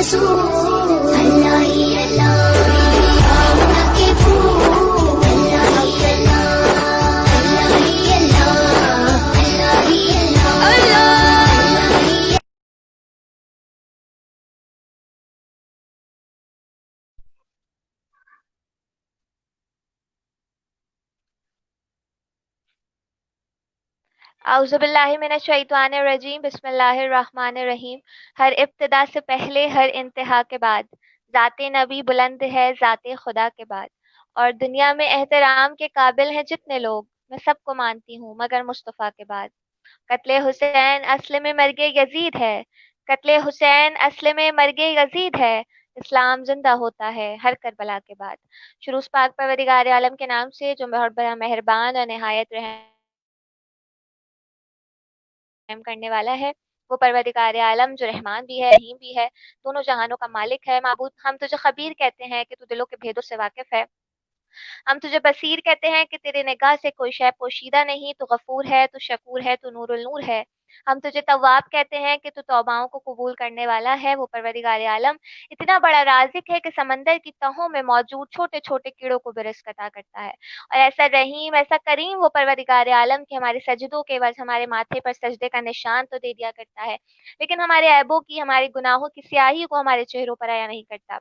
رسول اللہ ہی اللہ آمنہ کے پھول اللہ ہی اللہ اللہ ہی اللہ اللہ ہی اللہ اعوذ باللہ من الشیطان الرجیم، بسم اللہ الرحمن الرحیم۔ ہر ابتدا سے پہلے، ہر انتہا کے بعد، ذات نبی بلند ہے ذات خدا کے بعد۔ اور دنیا میں احترام کے قابل ہیں جتنے لوگ، میں سب کو مانتی ہوں مگر مصطفیٰ کے بعد۔ قتل حسین اصل میں مرگ یزید ہے، قتل حسین اصل میں مرگ یزید ہے، اسلام زندہ ہوتا ہے ہر کربلا کے بعد۔ شروع پاک پروردگار عالم کے نام سے جو بہت بڑا مہربان اور نہایت رحم کرنے والا ہے۔ وہ پروردگار عالم جو رحمان بھی ہے رحیم بھی ہے، دونوں جہانوں کا مالک ہے۔ معبود ہم تجھے خبیر کہتے ہیں کہ تو دلوں کے بھیدوں سے واقف ہے۔ ہم تجھے بصیر کہتے ہیں کہ تیرے نگاہ سے کوئی شے پوشیدہ نہیں، تو غفور ہے، تو شکور ہے، تو نور النور ہے۔ ہم تجھے تواب کہتے ہیں کہ تو توباؤں کو قبول کرنے والا ہے۔ وہ پروردگار عالم اتنا بڑا رازق ہے کہ سمندر کی تہوں میں موجود چھوٹے چھوٹے کیڑوں کو بھی رزق عطا کرتا ہے۔ اور ایسا رحیم، ایسا کریم وہ پروردگار عالم کہ ہمارے سجدوں کے عوض ہمارے ماتھے پر سجدے کا نشان تو دے دیا کرتا ہے، لیکن ہمارے عیبوں کی، ہمارے گناہوں کی سیاہی کو ہمارے چہروں پر عیا نہیں کرتا۔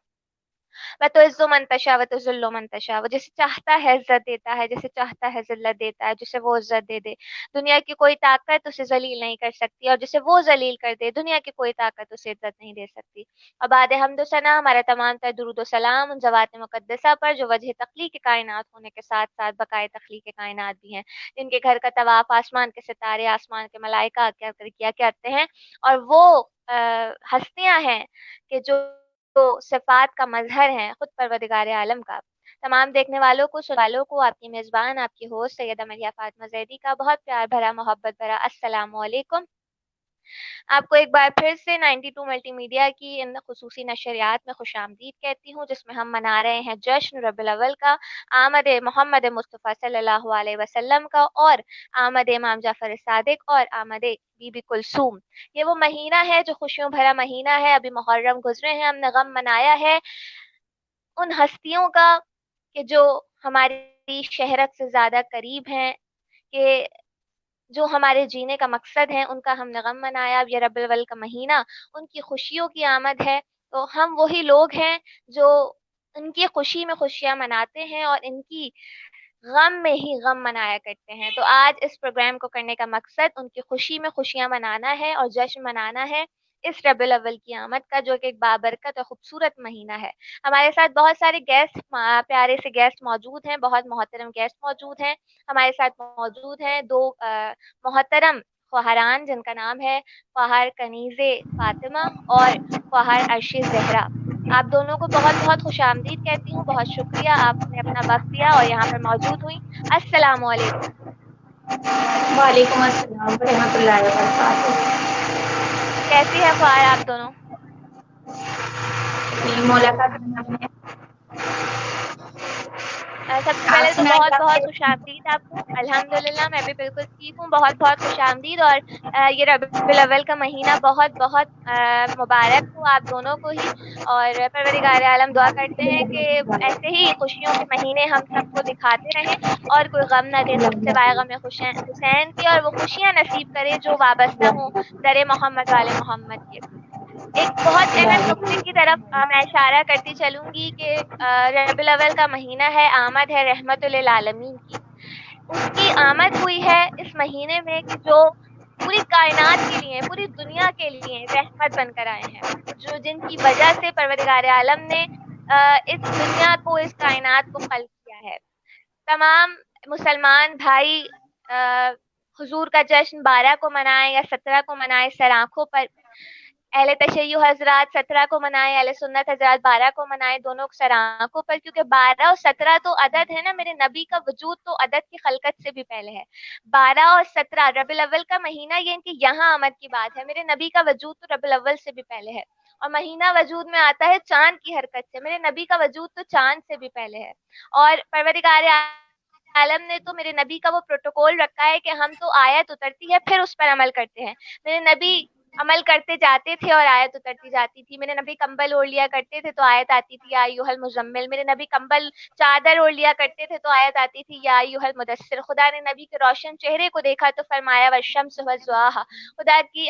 وَتُعِزُّ مَن تَشَاءُ وَتُذِلُّ مَن تَشَاءُ، وہ جسے چاہتا ہے عزت دیتا ہے، جسے چاہتا ہے ذلت دیتا ہے، جسے وہ عزت دے دے دنیا کی کوئی طاقت اسے ذلیل نہیں کر سکتی، اور جسے وہ ذلیل کر دے دنیا کی کوئی طاقت اسے عزت نہیں دے سکتی۔ اور بعد حمد و ثنا، ہمارا تمام تر درود و سلام ان ذوات مقدسہ پر جو وجہ تخلیق کائنات ہونے کے ساتھ ساتھ بقائے تخلیق کائنات بھی ہیں، جن کے گھر کا طواف آسمان کے ستارے، آسمان کے ملائکہ کیا کرتے ہیں، اور وہ ہستیاں ہیں کہ جو صفات کا مظہر ہیں خود پروردگار عالم کا۔ تمام دیکھنے والوں کو، سننے والوں کو آپ کی میزبان، آپ کی ہوسٹ سیدہ ملیحہ فاطمہ زیدی کا بہت پیار بھرا، محبت بھرا السلام علیکم۔ آپ کو ایک بار پھر سے 92 ملٹی میڈیا کی ان خصوصی نشریات میں خوش آمدید کہتی ہوں، جس میں ہم منا رہے ہیں جشن ربیع الاول کا، آمد محمد مصطفیٰ صلی اللہ علیہ وسلم کا، اور آمد امام جعفر صادق، اور آمد بی بی کلثوم۔ یہ وہ مہینہ ہے جو خوشیوں بھرا مہینہ ہے۔ ابھی محرم گزرے ہیں، ہم نے غم منایا ہے ان ہستیوں کا کہ جو ہماری شہرت سے زیادہ قریب ہیں، کہ جو ہمارے جینے کا مقصد ہے، ان کا ہم نے غم منایا۔ اب یہ ربیع الاول کا مہینہ ان کی خوشیوں کی آمد ہے، تو ہم وہی لوگ ہیں جو ان کی خوشی میں خوشیاں مناتے ہیں اور ان کی غم میں ہی غم منایا کرتے ہیں۔ تو آج اس پروگرام کو کرنے کا مقصد ان کی خوشی میں خوشیاں منانا ہے اور جشن منانا ہے اس ربیع الاول کی آمد کا، جو کہ ایک بابرکت اور خوبصورت مہینہ ہے۔ ہمارے ساتھ بہت سارے گیسٹ، پیارے سے گیسٹ موجود ہیں، بہت محترم گیسٹ موجود ہیں ہمارے ساتھ موجود ہیں۔ دو محترم خواہران جن کا نام ہے خواہر کنیز فاطمہ اور خواہر عرش زہرا، آپ دونوں کو بہت بہت خوش آمدید کہتی ہوں۔ بہت شکریہ، آپ نے اپنا وقت دیا اور یہاں پر موجود ہوئی۔ السلام علیکم۔ وعلیکم السلام ورحمۃ اللہ وبرکاتہ۔ کیسی ہے خواہر آپ دونوں؟ ملاقات ہم نے سب سے آپ پہلے تو سنائیے، بہت آپ بہت خوش کیسے ہیں؟ آمدید آپ کو۔ الحمدللہ میں بھی بالکل ٹھیک ہوں، بہت بہت خوش آمدید۔ اور یہ ربیع الاول کا مہینہ بہت بہت مبارک ہو آپ دونوں کو ہی، اور پروردگار عالم دعا کرتے ہیں کہ ایسے ہی خوشیوں کے مہینے ہم سب کو دکھاتے رہیں اور کوئی غم نہ دے سوائے غم حسین کی، اور وہ خوشیاں نصیب کرے جو وابستہ ہوں در محمد والے محمد کے۔ ایک بہت اہم نقطے کی طرف میں اشارہ کرتی چلوں گی کہ ربیع الاول کا مہینہ ہے، آمد ہے رحمت للعالمین کی۔ اس کی آمد ہوئی ہے اس مہینے میں کہ جو پوری کائنات کے لیے، پوری دنیا کے لیے رحمت بن کر آئے ہیں، جو جن کی وجہ سے پروردگار عالم نے اس دنیا کو، اس کائنات کو خلق کیا ہے۔ تمام مسلمان بھائی حضور کا جشن 12 کو منائیں یا 17 کو منائیں سر آنکھوں پر، اہل تشیع حضرات 17 کو منائیں، اہل سنت حضرات 12 کو منائیں، دونوں سر آنکھوں پر، کیونکہ 12 اور 17 تو عدد ہے نا، میرے نبی کا وجود تو عدد کی خلقت سے بھی پہلے ہے۔ 12 اور 17 ربیع الاول کا مہینہ، یہ ان کی یہاں آمد کی بات ہے، میرے نبی کا وجود تو ربیع الاول سے بھی پہلے ہے، اور مہینہ وجود میں آتا ہے چاند کی حرکت سے، میرے نبی کا وجود تو چاند سے بھی پہلے ہے۔ اور پروردگار عالم نے تو میرے نبی کا وہ پروٹوکول رکھا ہے کہ ہم تو آیت اترتی ہے پھر اس پر عمل کرتے ہیں۔ میرے نبی عمل کرتے جاتے تھے اور آیت اترتی جاتی تھی. میرے نبی کمبل اوڑھ لیا کرتے تھے تو آیت آتی تھی یا ایھا المزمل. میرے نبی کمبل چادر اوڑھ لیا کرتے تھے تو آیت آتی تھی یا ایھا المدثر. خدا نے نبی کے روشن چہرے کو دیکھا تو فرمایا والشمس وضحاها.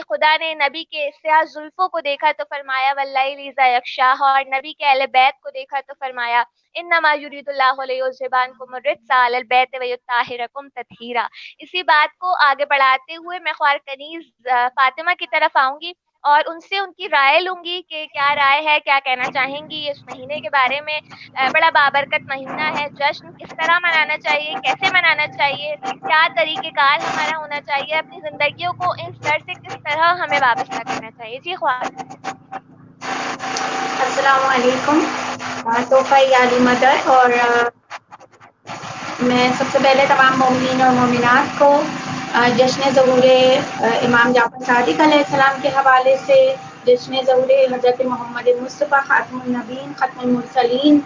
خدا نے نبی کے سیاہ زلفوں کو دیکھا تو فرمایا واللیل اذا یغشاها. اور نبی کے اہل بیت کو دیکھا تو فرمایا انما یرید اللہ لیذھب عنکم الرجس اہل البیت ویطہرکم تطہیرا. اسی بات کو آگے بڑھاتے ہوئے میں خوار کنیز فاطمہ کی طرف آؤں گی اور ان سے ان کی رائے لوں گی کہ کیا رائے ہے, کیا کہنا چاہیں گی اس مہینے کے بارے میں. بڑا بابرکت مہینہ ہے. جشن کس طرح منانا چاہیے, کیسے منانا چاہیے, کیا طریقہ کار ہمارا ہونا چاہیے, اپنی زندگیوں کو اس ڈر سے کس طرح ہمیں وابستہ کرنا چاہیے. جی خوار. السلام علیکم. توفہ علی مدر. اور میں سب سے پہلے تمام مومنین اور مومنات کو جشن ظہور امام جعفر صادق علیہ السلام کے حوالے سے, جشن ظہور حضرت محمد مصطفیٰ خاتم النبیین ختم المرسلین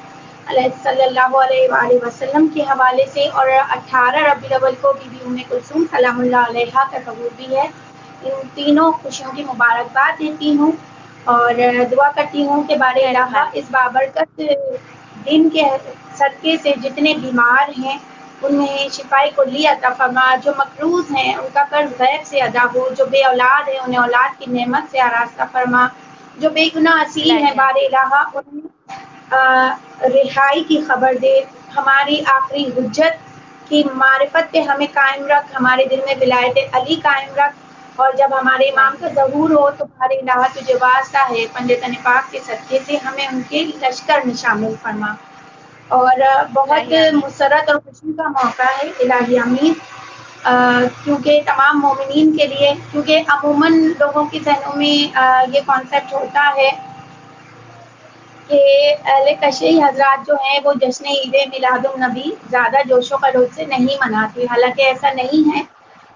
علیہ صلی اللہ علیہ وآلہ وسلم کے حوالے سے, اور 18 ربیع الاول کو بی بی ام کلثوم سلام اللہ علیہا کا ظہور بھی ہے. ان تینوں خوشیوں کی مبارکباد دیتی ہوں اور دعا کرتی ہوں کہ بارے الہا اس بابرکت دن کے صدقے سے جتنے بیمار ہیں ان میں شفائے کلی عطا فرما, جو مقروض ہیں ان کا قرض غیب سے ادا ہو, جو بے اولاد ہیں انہیں اولاد کی نعمت سے آراستہ فرما, جو بے گناہ اسیر ہیں بار الہا انہیں رہائی کی خبر دے, ہماری آخری حجت کی معرفت پہ ہمیں قائم رکھ, ہمارے دل میں ولایت علی قائم رکھ, اور جب ہمارے امام کا ظہور ہو تو ہمارے الہا تجھے واسطہ ہے پنجتن پاک کے صدقے سے ہمیں ان کے لشکر میں شامل فرما. اور بہت الہی آمین. مسرت اور خوشی کا موقع ہے الہی امین, کیونکہ تمام مومنین کے لیے, کیونکہ عموماً لوگوں کے ذہنوں میں یہ کانسیپٹ ہوتا ہے کہ اہل کشی حضرات جو ہیں وہ جشن عید میلاد النبی زیادہ جوش و خروش سے نہیں مناتے, حالانکہ ایسا نہیں ہے,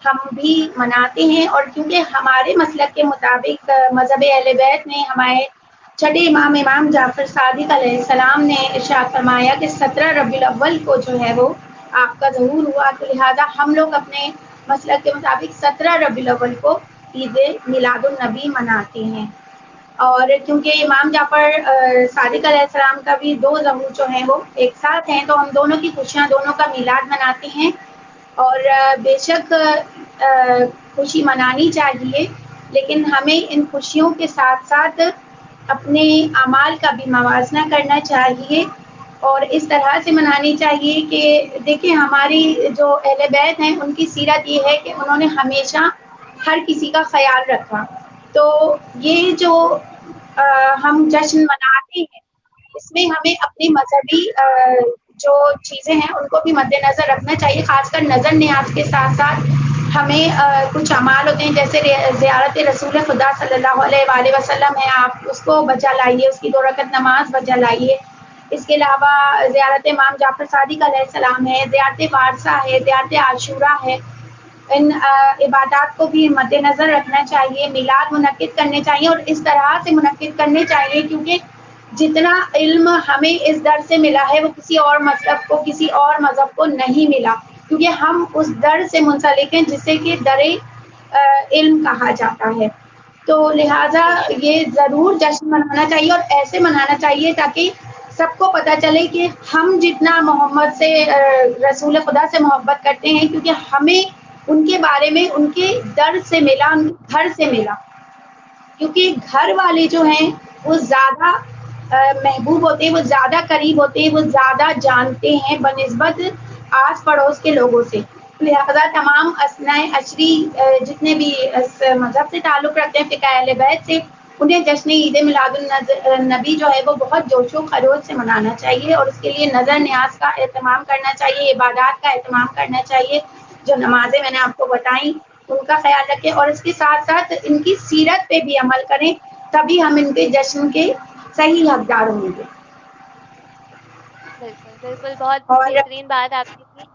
ہم بھی مناتے ہیں. اور کیونکہ ہمارے مسلک کے مطابق مذہب اہل بیت میں ہمارے چھٹے امام جعفر صادق علیہ السلام نے ارشاد فرمایا کہ 17 ربیع الاول کو جو ہے وہ آپ کا ظہور ہوا, تو لہٰذا ہم لوگ اپنے مسلک کے مطابق 17 ربیع الاول کو عید میلاد النبی مناتے ہیں. اور کیونکہ امام جعفر صادق علیہ السلام کا بھی 2 ظہور جو ہیں وہ ایک ساتھ ہیں, تو ہم دونوں کی خوشیاں, دونوں کا میلاد مناتے ہیں. اور بے شک خوشی منانی چاہیے, لیکن ہمیں ان خوشیوں کے ساتھ ساتھ اپنے اعمال کا بھی موازنہ کرنا چاہیے, اور اس طرح سے منانی چاہیے کہ دیکھیں ہماری جو اہل بیت ہیں ان کی سیرت یہ ہے کہ انہوں نے ہمیشہ ہر کسی کا خیال رکھا. تو یہ جو ہم جشن مناتے ہیں اس میں ہمیں اپنی مذہبی جو چیزیں ہیں ان کو بھی مد نظر رکھنا چاہیے, خاص کر نظر نیاز کے ساتھ ساتھ ہمیں کچھ اعمال ہوتے ہیں جیسے زیارت رسول خدا صلی اللہ علیہ وآلہ وسلم ہے, آپ اس کو بجا لائیے, اس کی 2 رکعت نماز بجا لائیے. اس کے علاوہ زیارت امام جعفر صادق علیہ السلام ہے, زیارت وارثہ ہے, زیارت عاشورہ ہے, ان عبادات کو بھی مد نظر رکھنا چاہیے. میلاد منعقد کرنے چاہیے, اور اس طرح سے منعقد کرنے چاہیے کیونکہ جتنا علم ہمیں اس در سے ملا ہے وہ کسی اور مذہب کو, کسی اور مذہب کو نہیں ملا, کیونکہ ہم اس در سے منسلک ہیں جسے کہ در علم کہا جاتا ہے. تو لہٰذا بے شک. یہ ضرور جشن منانا چاہیے, اور ایسے منانا چاہیے تاکہ سب کو پتہ چلے کہ ہم جتنا محمد سے, رسول خدا سے محبت کرتے ہیں, کیونکہ ہمیں ان کے بارے میں ان کے در سے ملا, ان گھر سے ملا, کیونکہ گھر والے جو ہیں وہ زیادہ محبوب ہوتے ہیں, وہ زیادہ قریب ہوتے ہیں, وہ زیادہ جانتے ہیں بنسبت آس پڑوس کے لوگوں سے. لہذا تمام اثناء عشری جتنے بھی مذہب سے تعلق رکھتے ہیں, فقہ اہل بیت سے, انہیں جشن عید میلاد النبی جو ہے وہ بہت جوش و خروش سے منانا چاہیے, اور اس کے لیے نظر نیاز کا اہتمام کرنا چاہیے, عبادات کا اہتمام کرنا چاہیے, جو نمازیں میں نے آپ کو بتائیں ان کا خیال رکھیں, اور اس کے ساتھ ساتھ ان کی سیرت پہ بھی عمل کریں, تبھی ہم ان کے جشن کے صحیح حقدار ہوں گے. بالکل بالکل, بہت اور بہترین بات آپ نے کی.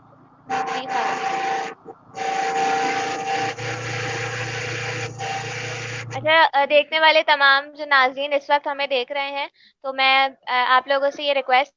جی خواہر. اچھا, دیکھنے والے تمام جو ناظرین اس وقت ہمیں دیکھ رہے ہیں, تو میں آپ لوگوں سے یہ ریکویسٹ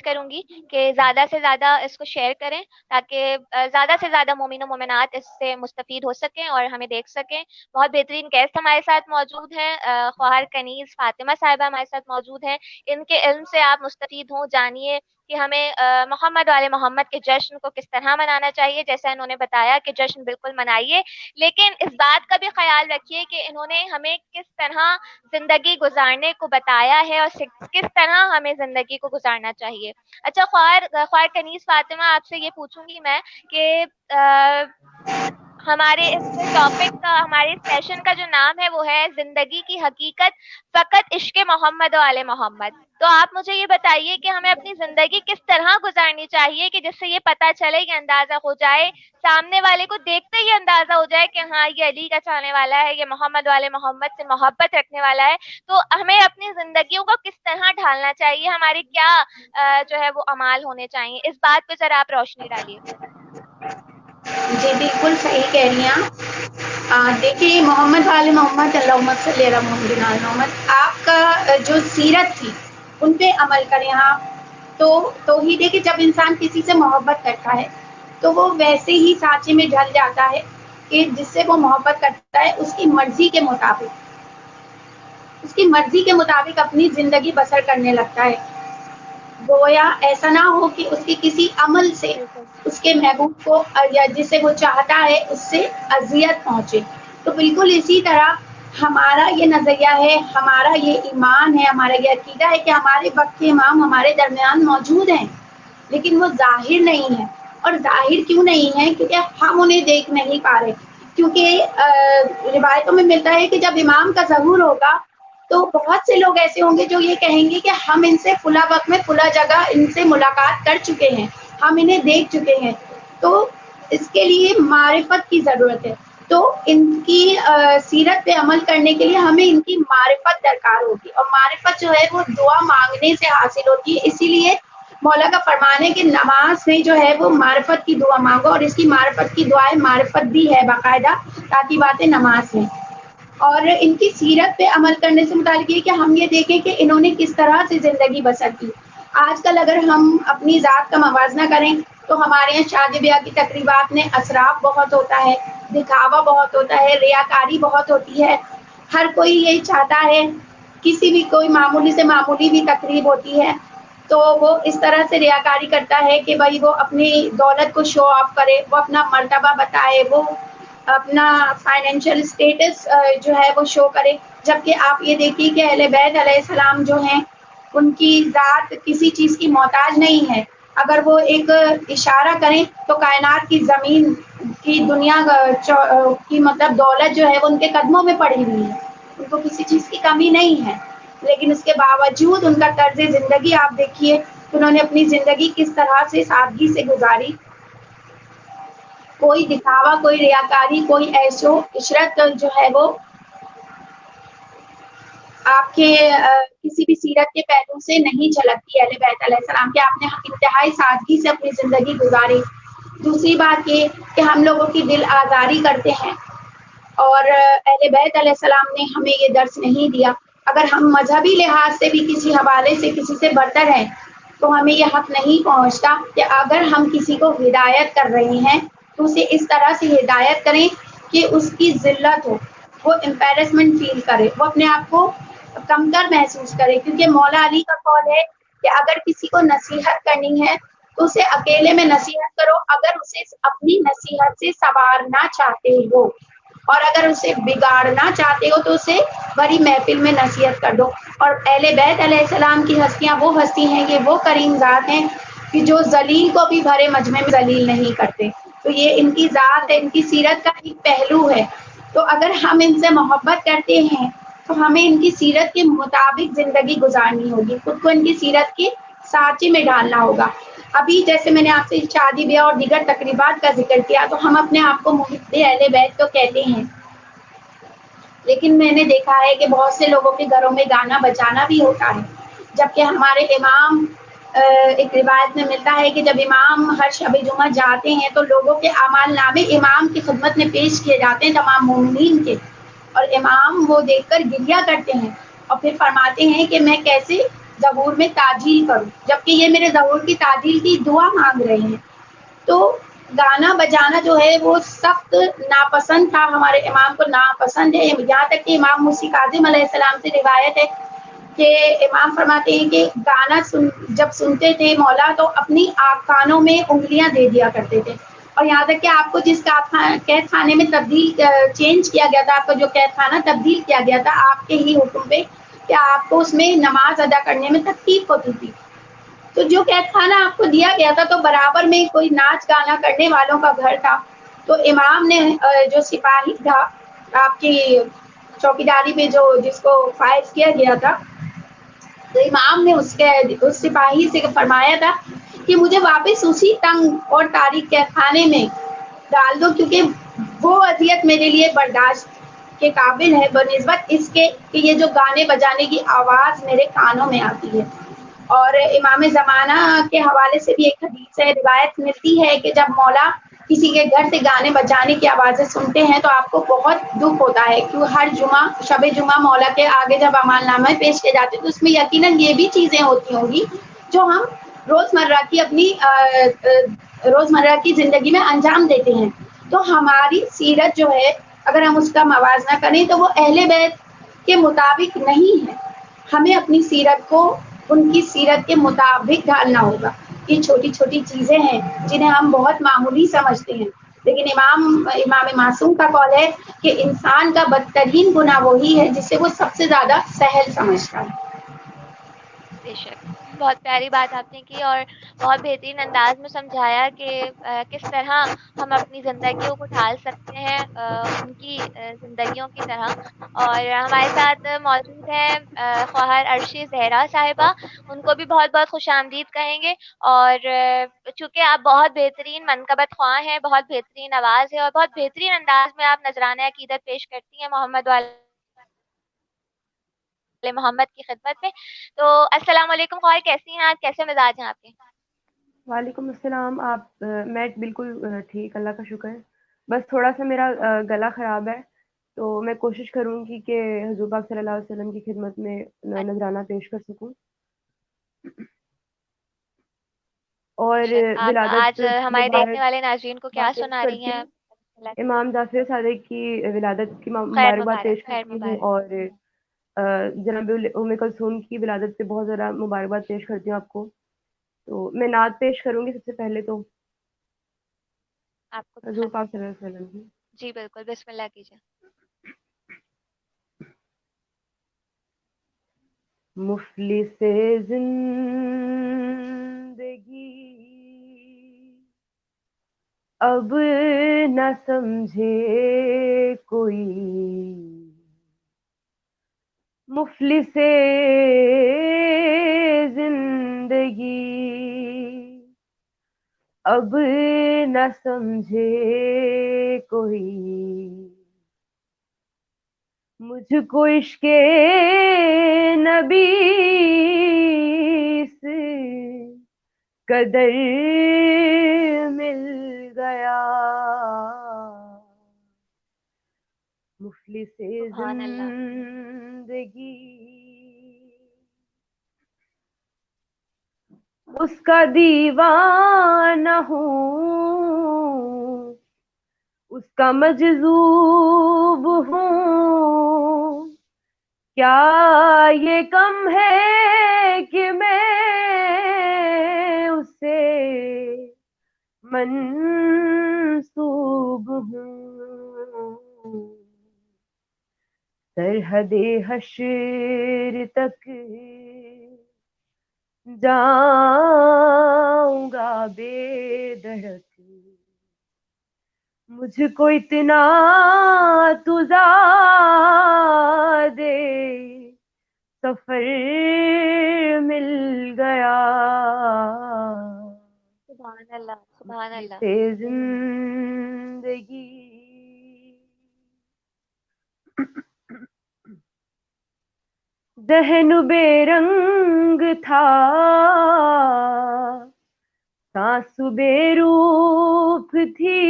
کروں گی کہ زیادہ سے زیادہ اس کو شیئر کریں تاکہ زیادہ سے زیادہ مومن و مومنات اس سے مستفید ہو سکیں اور ہمیں دیکھ سکیں. بہت بہترین گیسٹ ہمارے ساتھ موجود ہیں, خواہر کنیز فاطمہ صاحبہ ہمارے ساتھ موجود ہیں. ان کے علم سے آپ مستفید ہوں, جانیے کہ ہمیں محمد والے محمد کے جشن کو کس طرح منانا چاہیے. جیسا انہوں نے بتایا کہ جشن بالکل منائیے, لیکن اس بات کا بھی خیال رکھیے کہ انہوں نے ہمیں کس طرح زندگی گزارنے کو بتایا ہے اور کس طرح ہمیں زندگی کو گزارنا چاہیے. اچھا خواہر کنیز فاطمہ, آپ سے یہ پوچھوں گی میں کہ ہمارے اس ٹاپک کا, ہمارے سیشن کا جو نام ہے وہ ہے زندگی کی حقیقت فقط عشق محمد و آل محمد. تو آپ مجھے یہ بتائیے کہ ہمیں اپنی زندگی کس طرح گزارنی چاہیے کہ جس سے یہ پتہ چلے, یہ اندازہ ہو جائے, سامنے والے کو دیکھتے ہی اندازہ ہو جائے کہ ہاں یہ علی کا چاہنے والا ہے, یہ محمد والے محمد سے محبت رکھنے والا ہے. تو ہمیں اپنی زندگیوں کو کس طرح ڈھالنا چاہیے, ہمارے کیا جو ہے وہ اعمال ہونے چاہیے, اس بات پہ ذرا آپ روشنی ڈالیے. جی بالکل صحیح کہہ رہی ہیں. دیکھیے محمد والے محمد اللہم صلی علی محمد, آپ کا جو سیرت تھی ان پہ عمل کریں آپ. تو ہی دیکھیے جب انسان کسی سے محبت کرتا ہے تو وہ ویسے ہی سانچے میں ڈھل جاتا ہے کہ جس سے وہ محبت کرتا ہے اس کی مرضی کے مطابق اپنی زندگی بسر کرنے لگتا ہے. گویا ایسا نہ ہو کہ اس کے کسی عمل سے بالکل اس کے محبوب کو یا جسے وہ چاہتا ہے اس سے اذیت پہنچے. تو بالکل اسی طرح ہمارا یہ نظریہ ہے, ہمارا یہ ایمان ہے, ہمارا یہ عقیدہ ہے کہ ہمارے وقت کے امام ہمارے درمیان موجود ہیں, لیکن وہ ظاہر نہیں ہے. اور ظاہر کیوں نہیں ہے؟ کیونکہ ہم انہیں دیکھ نہیں پا رہے. کیونکہ روایتوں میں ملتا ہے کہ جب امام کا ظہور ہوگا تو بہت سے لوگ ایسے ہوں گے جو یہ کہیں گے کہ ہم ان سے فلاں وقت میں فلاں جگہ ان سے ملاقات کر چکے ہیں, ہم انہیں دیکھ چکے ہیں. تو اس کے لیے معرفت کی ضرورت ہے. تو ان کی سیرت پہ عمل کرنے کے لیے ہمیں ان کی معرفت درکار ہوگی, اور معرفت جو ہے وہ دعا مانگنے سے حاصل ہوتی ہے. اسی لیے مولا کا فرمان ہے کہ نماز میں جو ہے وہ معرفت کی دعا مانگو, اور اس کی معرفت کی دعائیں معرفت بھی ہے باقاعدہ تاکہ باتیں نماز میں. اور ان کی سیرت پہ عمل کرنے سے متعلق یہ کہ ہم یہ دیکھیں کہ انہوں نے کس طرح سے زندگی بسر کی. آج کل اگر ہم اپنی ذات کا موازنہ کریں تو ہمارے یہاں شادی بیاہ کی تقریبات میں اسراف بہت ہوتا ہے, دکھاوا بہت ہوتا ہے, ریاکاری بہت ہوتی ہے. ہر کوئی یہی چاہتا ہے, کسی بھی کوئی معمولی سے معمولی بھی تقریب ہوتی ہے تو وہ اس طرح سے ریاکاری کرتا ہے کہ بھائی وہ اپنی دولت کو شو آف کرے, وہ اپنا مرتبہ بتائے, وہ اپنا فائنینشیل اسٹیٹس جو ہے وہ شو کرے. جبکہ آپ یہ دیکھیے کہ اہل بیت علیہ السلام جو ہیں ان کی ذات کسی چیز کی محتاج نہیں ہے. اگر وہ ایک اشارہ کریں تو کائنات کی زمین کی دنیا کی مطلب دولت جو ہے وہ ان کے قدموں میں پڑی ہوئی ہے, ان کو کسی چیز کی کمی نہیں ہے. لیکن اس کے باوجود ان کا طرز زندگی آپ دیکھیے, انہوں نے اپنی زندگی کس طرح سے سادگی سے گزاری. کوئی دکھاوا, کوئی ریاکاری, کوئی ایشو عشرت جو ہے وہ آپ کے کسی بھی سیرت کے پہلو سے نہیں جھلکتی اہل بیت علیہ السلام کے. آپ نے انتہائی سادگی سے اپنی زندگی گزاری. دوسری بات یہ کہ ہم لوگوں کی دل آزاری کرتے ہیں, اور اہل بیت علیہ السلام نے ہمیں یہ درس نہیں دیا. اگر ہم مذہبی لحاظ سے بھی کسی حوالے سے کسی سے برتر ہیں تو ہمیں یہ حق نہیں پہنچتا کہ اگر ہم کسی کو ہدایت کر رہے ہیں تو اسے اس طرح سے ہدایت کریں کہ اس کی ذلت ہو, وہ امپیرسمنٹ فیل کرے, وہ اپنے آپ کو کمتر محسوس کرے. کیونکہ مولا علی کا قول ہے کہ اگر کسی کو نصیحت کرنی ہے تو اسے اکیلے میں نصیحت کرو, اگر اسے اپنی نصیحت سے سنوارنا چاہتے ہو, اور اگر اسے بگاڑنا چاہتے ہو تو اسے بڑی محفل میں نصیحت کر دو. اور اہل بیت علیہ السلام کی ہستیاں وہ ہستی ہیں کہ وہ کریم ذات ہیں کہ جو ذلیل کو بھی بھرے مجمع میں ذلیل نہیں کرتے. تو یہ ان کی ذات ہے, ان کی سیرت کا ایک پہلو ہے. تو اگر ہم ان سے محبت کرتے ہیں تو ہمیں ان کی سیرت کے مطابق زندگی گزارنی ہوگی, خود کو ان کی سیرت کے سانچے میں ڈالنا ہوگا. ابھی جیسے میں نے آپ سے شادی بیاہ اور دیگر تقریبات کا ذکر کیا تو ہم اپنے آپ کو محب اہل بیت تو کہتے ہیں, لیکن میں نے دیکھا ہے کہ بہت سے لوگوں کے گھروں میں گانا بجانا بھی ہوتا ہے. جبکہ ہمارے امام, ایک روایت میں ملتا ہے کہ جب امام ہر شب جمعہ جاتے ہیں تو لوگوں کے اعمال نامے امام کی خدمت میں پیش کیے جاتے ہیں, تمام مومنین کے, اور امام وہ دیکھ کر گریہ کرتے ہیں اور پھر فرماتے ہیں کہ میں کیسے ظہور میں تعجیل کروں، جبکہ یہ میرے ظہور کی تعجیل کی دعا مانگ رہے ہیں. تو گانا بجانا جو ہے وہ سخت ناپسند تھا، ہمارے امام کو ناپسند ہے. یہاں تک کہ امام موسی کاظم علیہ السلام سے روایت ہے کہ امام فرماتے ہیں کہ گانا جب سنتے تھے مولا تو اپنی کانوں میں انگلیاں دے دیا کرتے تھے. اور یہاں تک کہ آپ کو جس قید خانے میں تبدیل چینج کیا گیا تھا، آپ کا جو قید خانہ تبدیل کیا گیا تھا آپ کے ہی حکم پہ، کہ آپ کو اس میں نماز ادا کرنے میں تکلیف ہوتی تھی. تو جو قید خانہ آپ کو دیا گیا تھا تو برابر میں کوئی ناچ گانا کرنے والوں کا گھر تھا. تو امام نے جو سپاہی تھا آپ کی چوکیداری پہ جس کو فائز کیا گیا تھا، تو امام نے اس سپاہی سے فرمایا تھا کہ مجھے واپس اسی تنگ اور تاریخ قید خانے میں ڈال دو، کیونکہ وہ اذیت میرے لیے برداشت کے قابل ہے بنسبت اس کے کہ یہ جو گانے بجانے کی آواز میرے کانوں میں آتی ہے. اور امام زمانہ کے حوالے سے بھی ایک حدیث ہے، روایت ملتی ہے کہ جب مولا کسی کے گھر سے گانے بجانے کی آوازیں سنتے ہیں تو آپ کو بہت دکھ ہوتا ہے، کیوں ہر جمعہ شب جمعہ مولا کے آگے جب اعمال نامہ پیش کیے جاتے ہیں تو اس میں یقیناً یہ بھی چیزیں ہوتی ہوں گی جو ہم روزمرہ کی اپنی روزمرہ کی زندگی میں انجام دیتے ہیں. تو ہماری سیرت جو ہے اگر ہم اس کا موازنہ کریں تو وہ اہل بیت کے مطابق نہیں ہے. ہمیں اپنی سیرت کو ان کی سیرت کے مطابق ڈھالنا ہوگا. یہ چھوٹی چھوٹی چیزیں ہیں جنہیں ہم بہت معمولی سمجھتے ہیں، لیکن امام معصوم کا قول ہے کہ انسان کا بدترین گناہ وہی ہے جسے وہ سب سے زیادہ سہل سمجھتا ہے. بے شک، بہت پیاری بات آپ نے کی اور بہت بہترین انداز میں سمجھایا کہ کس طرح ہم اپنی زندگیوں کو ڈھال سکتے ہیں ان کی زندگیوں کی طرح. اور ہمارے ساتھ موجود ہیں خواہر عرشی زہرا صاحبہ، ان کو بھی بہت بہت خوش آمدید کہیں گے. اور چونکہ آپ بہت بہترین منقبت خواہ ہیں، بہت بہترین آواز ہے اور بہت بہترین انداز میں آپ نذرانہ عقیدت پیش کرتی ہیں محمد محمد کی خدمت میں. تو السلام علیکم خواہر، کیسی ہیں آپ؟ کیسے مزاج ہیں آپ کے؟ وعلیکم السلام. میں بالکل ٹھیک، اللہ کا شکر ہے. بس تھوڑا سا میرا گلا خراب ہے، تو میں کوشش کروں گی کہ حضور پاک صلی اللہ علیہ وسلم کی خدمت میں نذرانہ پیش کر سکوں. اور آپ ولادت آج ہمارے دیکھنے مبارک والے ناظرین کو کیا پیش سنا رہی کرتی ہیں؟ ہوں. امام جعفر صادق کی ولادت کی خیر مبارکباد مبارک، پیش خیر کرتی ہوں، مبارک. اور جناب ام کلثوم کی ولادت پہ بہت زیادہ مبارکباد پیش کرتی ہوں آپ کو. تو میں نعت پیش کروں گی سب سے پہلے تو آپ کو حضور پاک صلی اللہ علیہ وسلم کی. جی بالکل، بسم اللہ کیجیے. مفلس زندگی اب نہ سمجھے کوئی، مفلس زندگی اب نہ سمجھے کوئی، مجھ کو عشق نبی سے قدر مل گیا، مفلس سبحان اللہ. زندگی اس کا دیوانہ ہوں، اس کا مجذوب ہوں، کیا یہ کم ہے کہ میں اسے منسوب ہوں، سرحد حشر تک جاؤں گا بے دھڑک، مجھ کو اتنا تجا دے سفر مل گیا، سبحان اللہ، سبحان اللہ. سے زندگی ذہن بے رنگ تھا، سانس بے روپ تھی،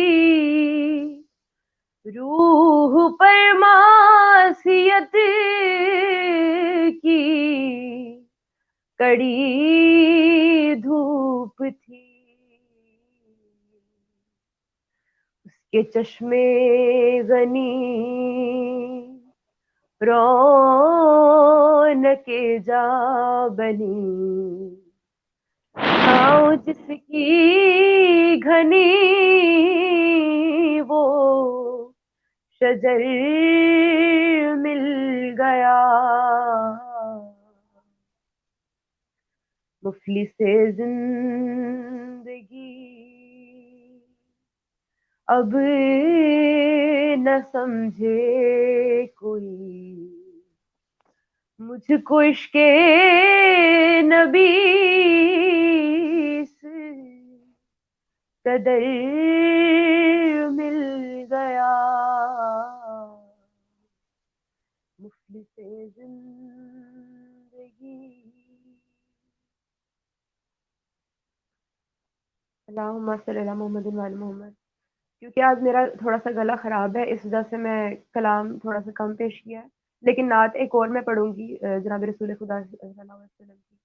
روح پر معصیت کی کڑی دھوپ تھی، اس کے چشمے غنی رونق جا بنی، چھاؤں جس کی گھنی وہ شجر مل گیا، مفلس زندگی اب نہ سمجھے کوئی، مجھ کو عشق نبی سے قدر مل گیا، مفلس زندگی۔ اللہم صلی علی محمد و علی محمد۔ کیونکہ آج میرا تھوڑا سا گلا خراب ہے، اس وجہ سے میں کلام تھوڑا سا کم پیش کیا ہے، لیکن نعت ایک اور میں پڑھوں گی جناب رسول خدا صلی اللہ علیہ وسلم کی۔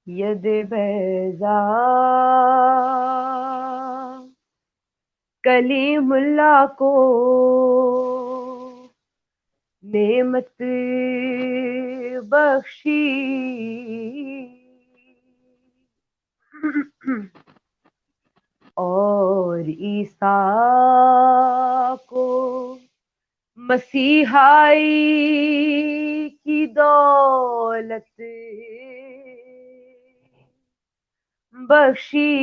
ید بیضا کلیم اللہ کو نعمت بخشی، اور عیسیٰ کو مسیحائی کی دولت بخشی،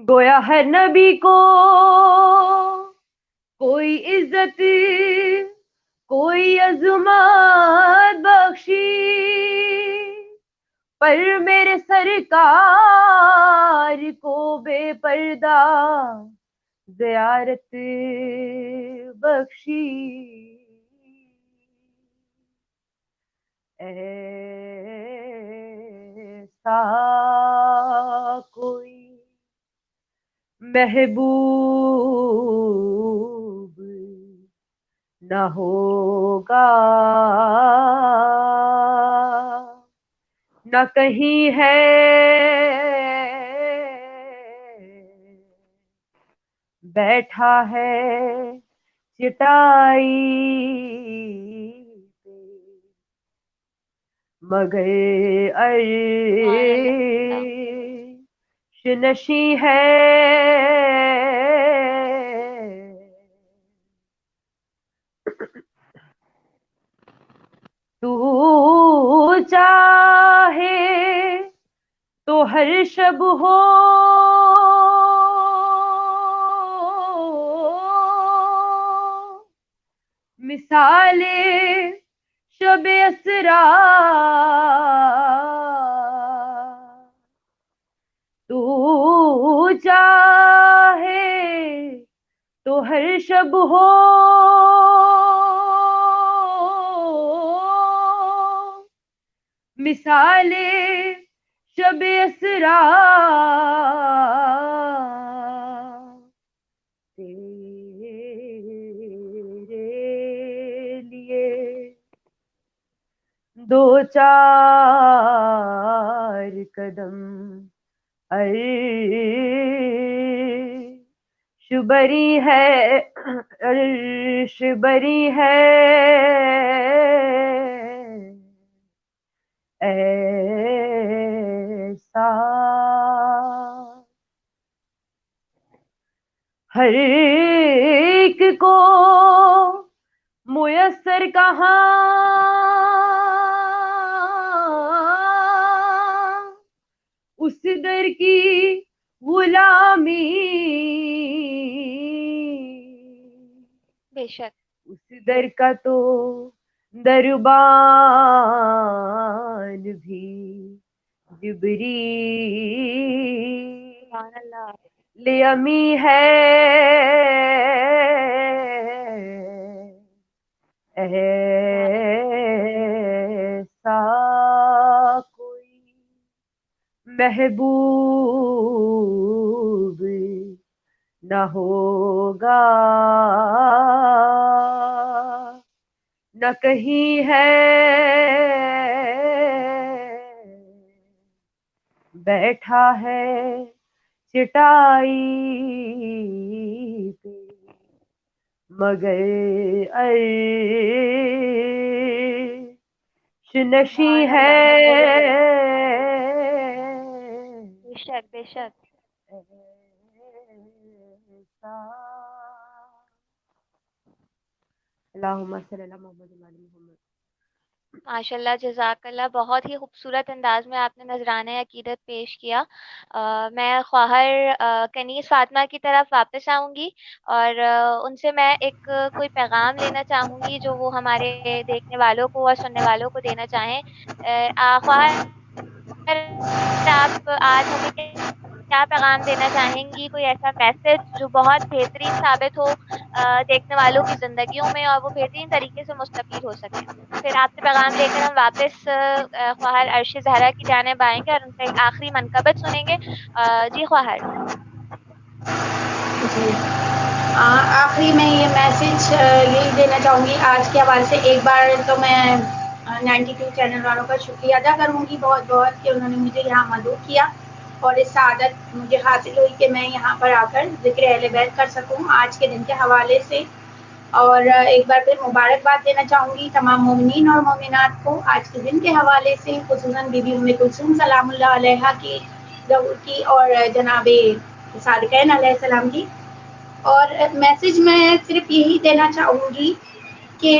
گویا ہر نبی کو کوئی عزت کوئی عظمت بخشی، پر میرے سرکار کو بے پردہ زیارت بخشی، ایسا کوئی محبوب نہ ہوگا، نہ کہیں ہے بیٹھا ہے چٹائی پہ، مگر عرش نشیں ہے، تو چاہے تو ہر شب ہو مثال شب اسرا، تو چاہے تو ہر شب ہو مثال شب اسرا، تیرے لیے دو چار قدم عرش بری ہے، عرش بری ہے، ایسا ہر ایک کو میسر کہاں، اس در کی غلامی، بے شک اس در کا تو دربان بھی جبریل سبحان اللہ، لیمی ہے، ایسا کوئی محبوب نہ ہوگا، نہ کہیں ہے بیٹھا ہے چٹائی پہ، مگر عرش نشیں سبحان ہے اللہ، بے شک بے شک. ایسا. اللہم صلی علی محمد وعلی محمد. ماشاء اللہ، جزاک اللہ. بہت ہی خوبصورت انداز میں آپ نے نذرانہ عقیدت پیش کیا. میں خواہر کنیز فاطمہ کی طرف واپس آؤں گی، اور ان سے میں ایک کوئی پیغام لینا چاہوں گی جو وہ ہمارے دیکھنے والوں کو اور سننے والوں کو دینا چاہیں. خواہر، آپ آج ہمیں کیا پیغام دینا چاہیں گی؟ کوئی ایسا میسج جو بہت بہترین ثابت ہو دیکھنے والوں کی زندگیوں میں، اور وہ بہترین طریقے سے مستفید ہو سکیں. پھر آپ سے پیغام لے کر ہم واپس خواہر عرش زہرا کی جانب آئیں گے اور ان کا ایک آخری منقبت سنیں گے. جی خواہر. جی، آخری میں یہ میسج یہی دینا چاہوں گی آج کے حوالے سے. ایک بار تو میں 92 چینل والوں کا شکریہ ادا کروں گی بہت بہت، کہ انہوں نے مجھے یہاں مدعو کیا اور اس سعادت مجھے حاصل ہوئی کہ میں یہاں پر آ کر ذکر اہل بیت کر سکوں آج کے دن کے حوالے سے. اور ایک بار پھر مبارکباد دینا چاہوں گی تمام مومنین اور مومنات کو آج کے دن کے حوالے سے، خصوصاً بی بی ام کلثوم سلام اللہ علیہا کی اور جناب صادقین علیہ السلام کی. اور میسج میں صرف یہی دینا چاہوں گی کہ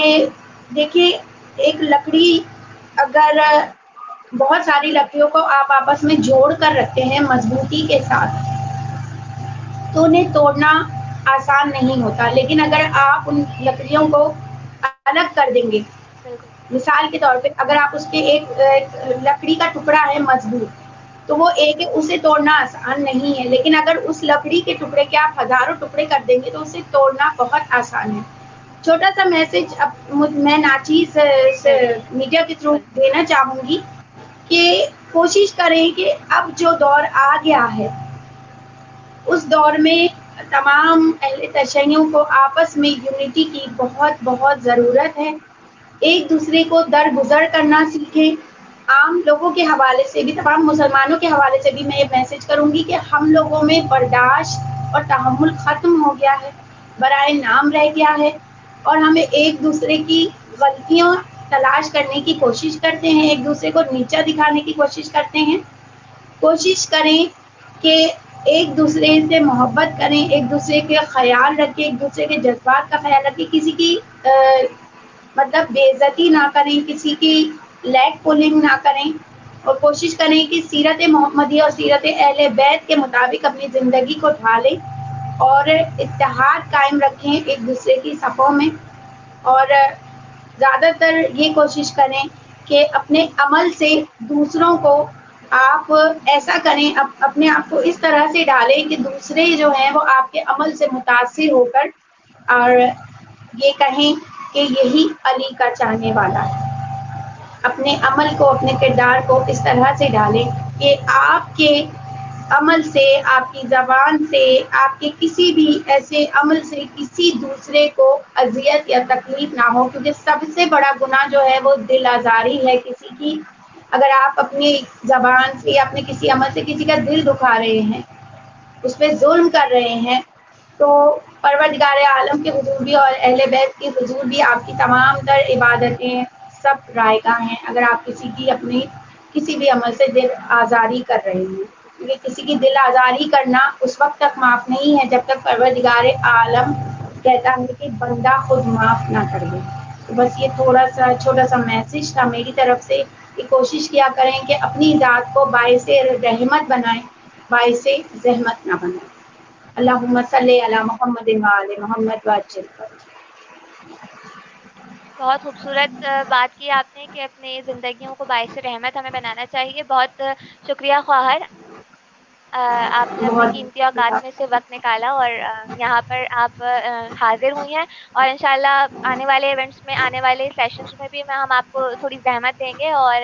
دیکھیے، ایک لکڑی اگر بہت ساری لکڑیوں کو آپ آپس میں جوڑ کر رکھتے ہیں مضبوطی کے ساتھ تو انہیں توڑنا آسان نہیں ہوتا، لیکن اگر آپ ان لکڑیوں کو الگ کر دیں گے، بالکل. مثال کے طور پہ اگر آپ اس کے ایک لکڑی کا ٹکڑا ہے مضبوط تو وہ ایک اسے توڑنا آسان نہیں ہے، لیکن اگر اس لکڑی کے ٹکڑے کے آپ ہزاروں ٹکڑے کر دیں گے تو اسے توڑنا بہت آسان ہے. چھوٹا سا میسج میں ناچیز میڈیا کے تھرو بالکل. دینا چاہوں گی کہ کوشش کریں کہ اب جو دور آ گیا ہے اس دور میں تمام اہل تشیعوں کو آپس میں یونٹی کی بہت بہت ضرورت ہے. ایک دوسرے کو درگزر کرنا سیکھیں. عام لوگوں کے حوالے سے بھی، تمام مسلمانوں کے حوالے سے بھی میں یہ میسج کروں گی کہ ہم لوگوں میں برداشت اور تحمل ختم ہو گیا ہے، برائے نام رہ گیا ہے، اور ہمیں ایک دوسرے کی غلطیاں تلاش کرنے کی کوشش کرتے ہیں، ایک دوسرے کو نیچا دکھانے کی کوشش کرتے ہیں. کوشش کریں کہ ایک دوسرے سے محبت کریں، ایک دوسرے کے خیال رکھیں، ایک دوسرے کے جذبات کا خیال رکھیں، کسی کی مطلب بے عزتی نہ کریں، کسی کی لیگ پولنگ نہ کریں، اور کوشش کریں کہ سیرت محمدیہ اور سیرت اہل بیت کے مطابق اپنی زندگی کو ڈھالیں اور اتحاد قائم رکھیں ایک دوسرے کی صفوں میں. اور زیادہ تر یہ کوشش کریں کہ اپنے عمل سے دوسروں کو آپ ایسا کریں، اپنے آپ کو اس طرح سے ڈالیں کہ دوسرے جو ہیں وہ آپ کے عمل سے متاثر ہو کر اور یہ کہیں کہ یہی علی کا چاہنے والا ہے. اپنے عمل کو، اپنے کردار کو اس طرح سے ڈالیں کہ آپ کے عمل سے، آپ کی زبان سے، آپ کے کسی بھی ایسے عمل سے کسی دوسرے کو اذیت یا تکلیف نہ ہو، کیونکہ سب سے بڑا گناہ جو ہے وہ دل آزاری ہے کسی کی. اگر آپ اپنی زبان سے یا اپنے کسی عمل سے کسی کا دل دکھا رہے ہیں، اس پہ ظلم کر رہے ہیں، تو پروردگار عالم کے حضور بھی اور اہل بیت کے حضور بھی آپ کی تمام تر عبادتیں سب رائے گاہ ہیں اگر آپ کسی کی اپنی کسی بھی عمل سے دل آزاری کر رہے ہیں. کیونکہ کسی کی دل آزاری کرنا اس وقت تک معاف نہیں ہے جب تک پروردگار عالم کہتا ہے کہ بندہ خود معاف نہ کر دے. تو بس یہ تھوڑا سا چھوٹا سا میسج تھا میری طرف سے کہ کوشش کیا کریں کہ اپنی ذات کو باعث رحمت بنائیں، باعث زحمت نہ بنائیں. اللہم صلی علی محمد وعلی محمد وعجل. بہت خوبصورت بات کی آپ نے کہ اپنی زندگیوں کو باعث رحمت ہمیں بنانا چاہیے. بہت شکریہ خواہر. آپ نے اپنی بہت قیمتی اوقات میں سے وقت نکالا اور یہاں پر آپ حاضر ہوئی ہیں، اور انشاءاللہ آنے والے ایونٹس میں، آنے والے سیشنز میں بھی ہم آپ کو تھوڑی زحمت دیں گے اور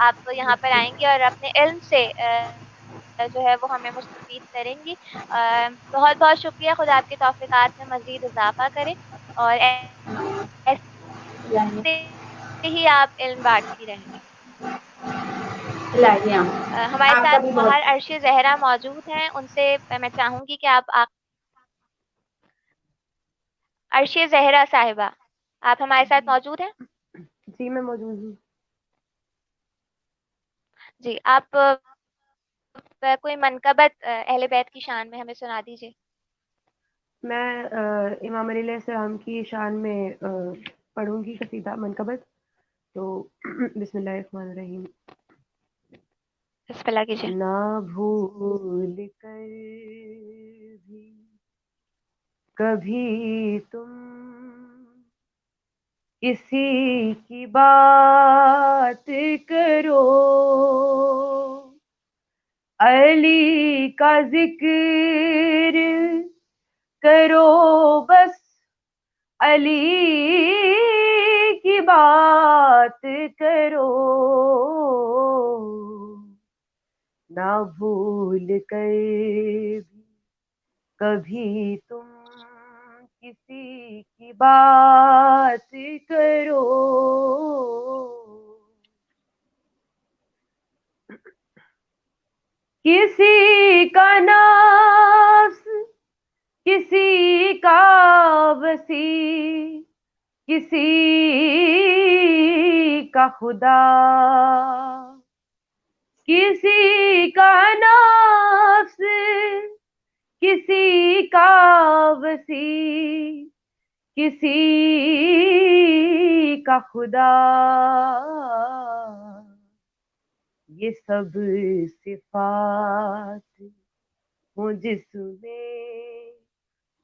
آپ یہاں پر آئیں گے اور اپنے علم سے جو ہے وہ ہمیں مستفید کریں گی۔ بہت بہت شکریہ، خدا آپ کے توفیقات میں مزید اضافہ کرے اور الہی ایسے ہی آپ علم بانٹتی رہیں۔ الہی ہمارے آپ کا ساتھ بھی باہر بہت عرش زہرا موجود ہیں، ان سے میں چاہوں گی کہ آپ عرش زہرا صاحبہ، آپ ہمارے ساتھ جی موجود ہیں؟ جی میں موجود ہوں۔ جی، آپ کوئی منقبت اہل بیت کی شان میں ہمیں سنا دیجیے۔ میں امام علیہ السلام کی شان میں پڑھوں گی قصیدہ منقبت، تو بسم اللہ الرحمن الرحیم۔ بسم اللہ کیجیے۔ نہ بھول کر بھی کبھی تم کسی کی بات کرو، علی کا ذکر کرو بس، علی کی بات کرو، نہ بھول کر بھی کبھی تم کسی کی بات کرو، کسی کا نفس کسی کا وسیع، کسی کا خدا، کسی کا نفس کسی کا وسیع، کسی کا خدا، یہ سب صفات ہوں جس میں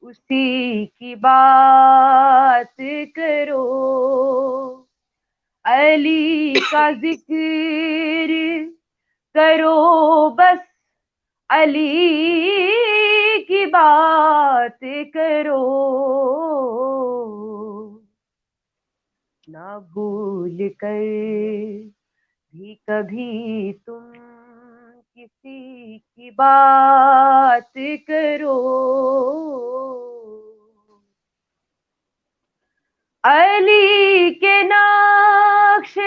اسی کی بات کرو، علی کا ذکر کرو بس، علی کی بات کرو، نہ بھول کر بھی کبھی تم کسی کی بات کرو، علی کے نقش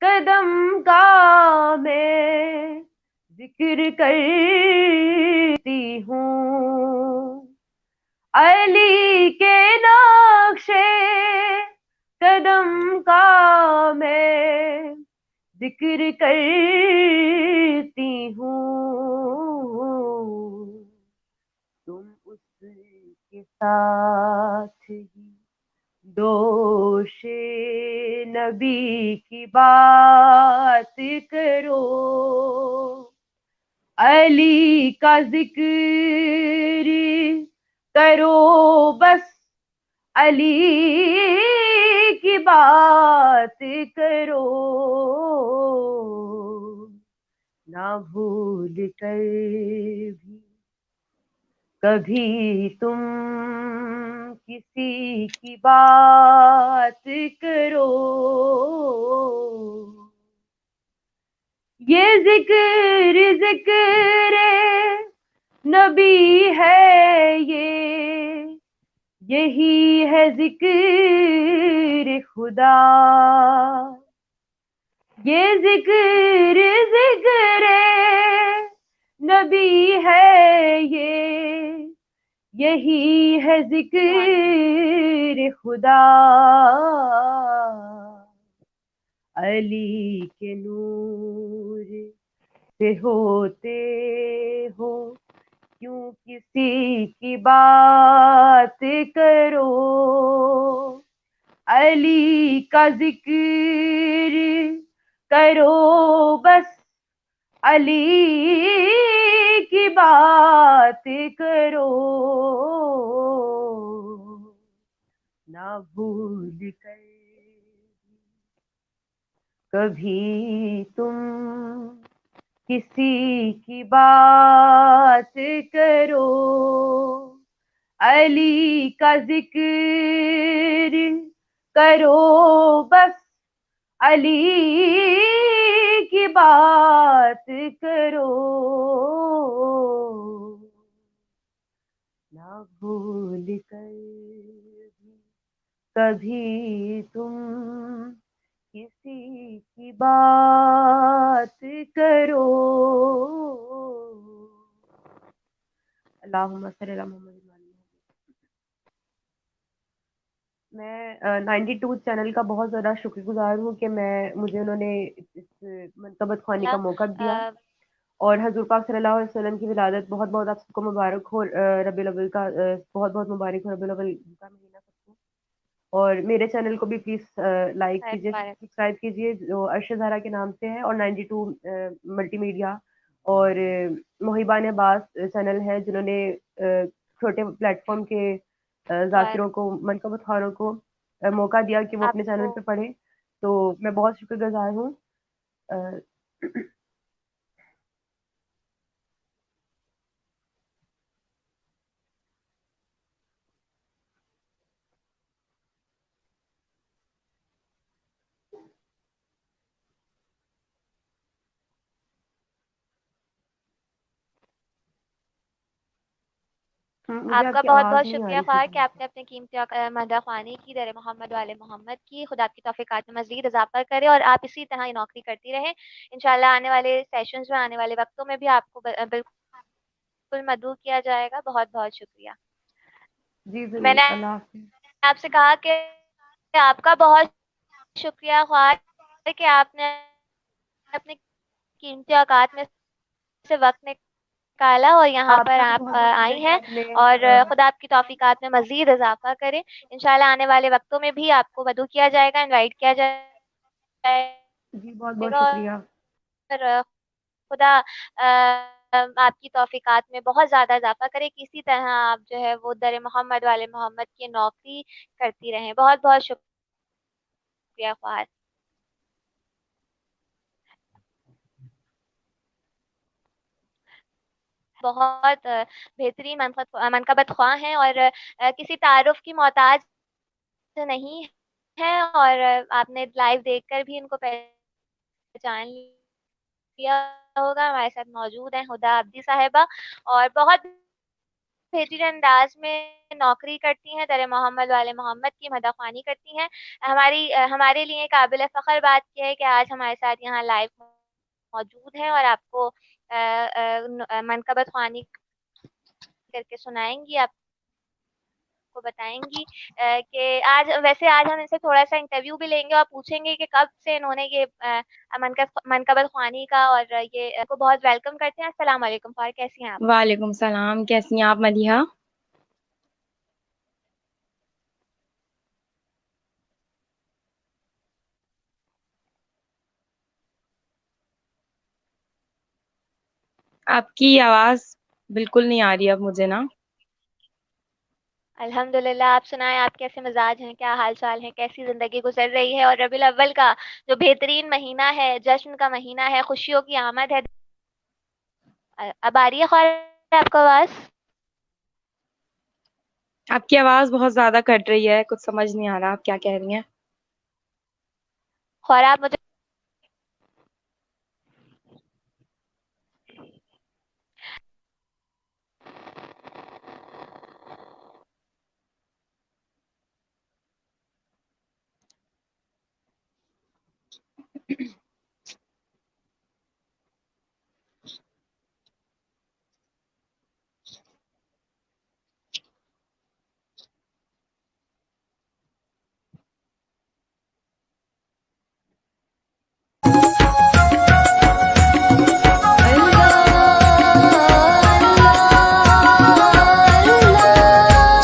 قدم کا میں ذکر کرتی ہوں، علی کے نقش قدم کا میں ذکر کرتی ہوں، تم اس کے ساتھ ہی دوش نبی کی بات کرو، علی کا ذکر کرو بس، علی کی بات کرو، نہ بھول کر بھی کبھی تم کسی کی بات کرو، یہ ذکر ذکر نبی ہے، یہی ہے ذکر خدا، یہ ذکر ذکر نبی ہے، یہی ہے ذکر خدا، علی کے نور سے ہوتے ہو کیوں کسی کی بات کرو، علی کا ذکر کرو بس، علی کی بات کرو، نہ بھول کر کبھی تم کسی کی بات کرو، علی کا ذکر کرو بس، علی کی بات کرو، نہ بھول کر بھی کبھی تم کسی کی بات کرو. اللہم صلی علی محمد وعلی محمد. میں 92 چینل کا بہت زیادہ شکر گزار ہوں کہ مجھے انہوں نے اس منقبت خوانی کا موقع دیا، اور حضور پاک صلی اللہ علیہ وسلم کی ولادت بہت بہت آپ سب کو مبارک ہو. ربیع الاول کا بہت بہت مبارک ہو ربیع الاول کا مہینہ سب کو. اور میرے چینل کو بھی پلیز لائک کیجیے، سبسکرائب کیجیے، جو عرش زہرا کے نام سے ہے، اور 92 ملٹی میڈیا اور محبان عباس چینل ہے جنہوں نے چھوٹے پلیٹ فارم کے ذاکروں کو، منقبت خوانوں کو موقع دیا کہ وہ آپ اپنے چینل کو پہ پڑھیں. تو میں بہت شکر گزار ہوں. مجھے آپ آپ کا کی بہت آواز بہت نہیں آ شکریہ رہی خواہ ٹھیک کہ آپ نے اپنے قیمتی مدح خوانی کی. در محمد والے محمد کی خدا کی توفیقات میں مزید اضافہ کرے، اور آپ اسی طرح یہ نوکری کرتی رہیں. انشاءاللہ آنے والے سیشنز میں، آنے والے وقتوں میں بھی آپ کو بالکل مدعو کیا جائے گا. بہت بہت شکریہ. جی میں ضرور. نے اللہ حافظ. آپ سے کہا کہ آپ کا بہت شکریہ خواہ کہ آپ نے اپنے قیمتی اوقات میں سے وقت نکالا اور یہاں آپ پر کا بھی آپ بہت بہت شکریہ آئی کہ ہیں. آپ نے اور خدا آپ کی توفیقات میں مزید اضافہ کرے. انشاءاللہ آنے والے وقتوں میں بھی آپ کو مدعو کیا جائے گا، انوائٹ کیا جائے جی بہت بہت گا. شکریہ. اور خدا آپ کی توفیقات میں بہت زیادہ اضافہ کرے. کسی طرح آپ جو ہے وہ در محمد والے محمد کی نوکری کرتی رہیں. بہت بہت شکریہ خواہر. بہت بہترین منقبت خواہ ہیں، اور کسی تعارف کی محتاج نہیں ہے، اور آپ نے لائیو دیکھ کر بھی ان کو پہچان لیا ہوگا. ہمارے ساتھ موجود ہیں ہدا عبدی صاحبہ، اور بہت بہترین انداز میں نوکری کرتی ہیں، در محمد والے محمد کی مدح خوانی کرتی ہیں. ہمارے لیے قابل فخر بات یہ ہے کہ آج ہمارے ساتھ یہاں لائیو موجود ہیں، اور آپ کو منقبت خوانی کر کے سنائیں گی، آپ کو بتائیں گی کہ آج ہم ان سے تھوڑا سا انٹرویو بھی لیں گے اور پوچھیں گے کہ کب سے انہوں نے یہ منقبت خوانی کا، اور یہ کو بہت ویلکم کرتے ہیں. السلام علیکم خواہ، کیسی ہیں آپ؟ وعلیکم السلام. کیسی ہیں آپ مدیحہ؟ آپ کی آواز بالکل نہیں آ رہی اب مجھے نا. الحمدللہ. آپ سنائیں، آپ کیسے مزاج ہیں، کیا حال چال ہیں، کیسی زندگی گزر رہی ہے؟ اور ربیع الاول کا جو بہترین مہینہ ہے، جشن کا مہینہ ہے، خوشیوں کی آمد ہے. اب آ رہی ہے خواہ آپ کو آواز؟ آپ کی آواز بہت زیادہ کٹ رہی ہے، کچھ سمجھ نہیں آ رہا آپ کیا کہہ رہی ہیں. خواہ آپ مجھے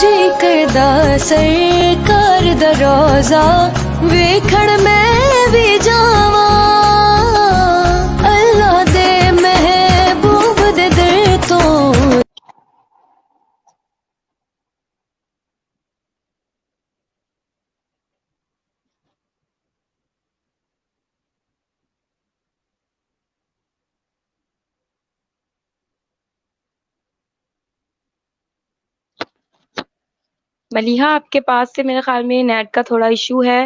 جی کردا سرکار دا روزہ ویکھن میں بھی جاواں، اللہ دے محبوب دے در تو. ملیحہ آپ کے پاس سے میرے خیال میں نیٹ کا تھوڑا ایشو ہے.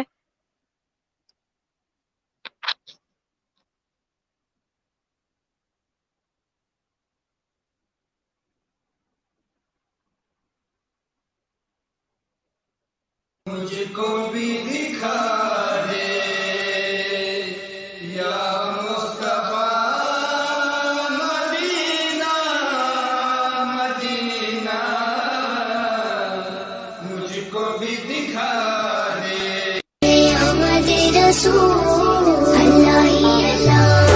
مجھ کو بھی دکھا دے یا مصطفیٰ مدینہ مدینہ مجھ کو بھی دکھا دے احمد رسول اللہ ہی اللہ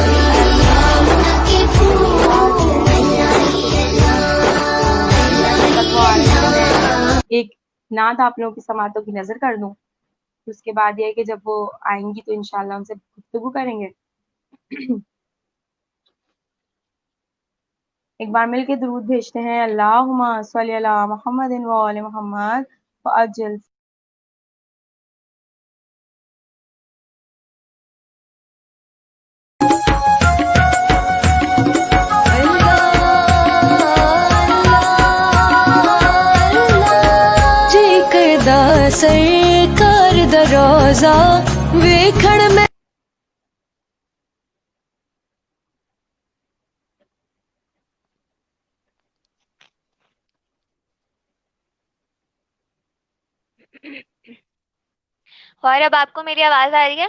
اللہ کے پھول اللہ ہی اللہ اللہ ہی اللہ. ایک نعت آپ لوگوں کی سماعتوں کی نظر کر دوں. اس کے بعد یہ ہے کہ جب وہ آئیں گی تو انشاءاللہ ان سے گفتگو کریں گے. ایک بار مل کے درود بھیجتے ہیں. اللہم صلی علی محمد و آل محمد وعجل. جی کردا سرکار دا روزہ ویکھن میں اور اب آپ کو میری آواز آ رہی ہے؟